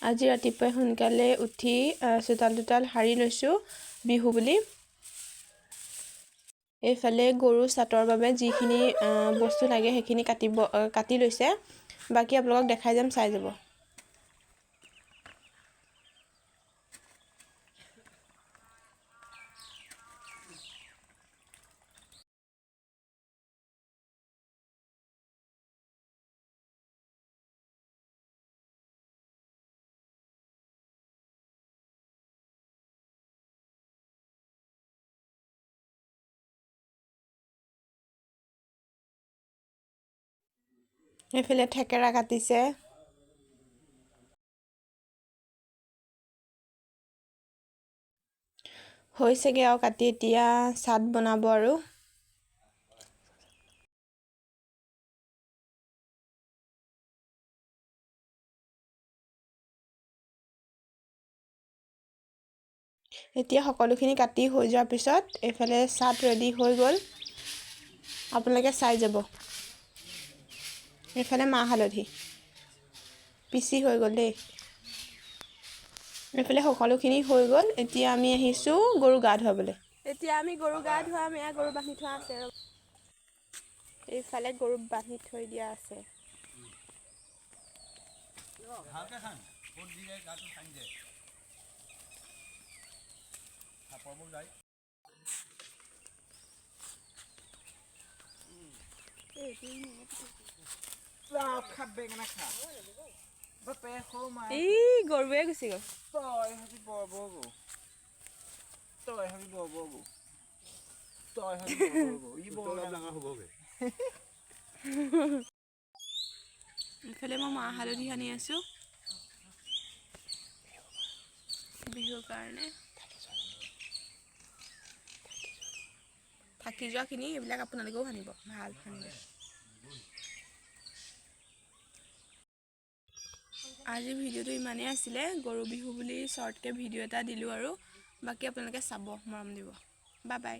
আজি ৰাতিপুৱা সোনকালে উঠি চোতাল সাৰি লৈছোঁ বিহু বুলি। এইফালে গৰু চাটৰ বাবে যিখিনি বস্তু লাগে সেইখিনি কাটি লৈছে। বাকী আপোনালোকক দেখাই যাম, চাই যাব। এইফালে থেকেৰা কাটিছে। হৈছেগে আৰু কাটি, এতিয়া চাট বনাব আৰু। এতিয়া সকলোখিনি কাটি হৈ যোৱাৰ পিছত এইফালে চাট ৰেডি হৈ গ'ল, আপোনালোকে চাই যাব। এইফালে মাহ হালধি পিচি হৈ গ'ল দেই। এইফালে সকলোখিনি হৈ গ'ল। এতিয়া আমি আহিছোঁ গৰু গা ধুৱাবলৈ। এতিয়া আমি গৰু গা ধুৱাম। এয়া গৰু বান্ধি থোৱা আছে। এইফালে গৰু বান্ধি থৈ দিয়া আছে। গৰুৱে গুচি গ'ল। এইফালে মই মাহ হালধি আনি আছোঁ বিহুৰ কাৰণে। থাকি যোৱাখিনি এইবিলাক আপোনালোকেও সানিব, ভাল সানিব। আজি ভিডিঅ'টো ইমানেই আছিলে। গৰু বিহু বুলি শ্বৰ্টকৈ ভিডিঅ' এটা দিলোঁ আৰু। বাকী আপোনালোকে চাব, মৰম দিব। Bye bye.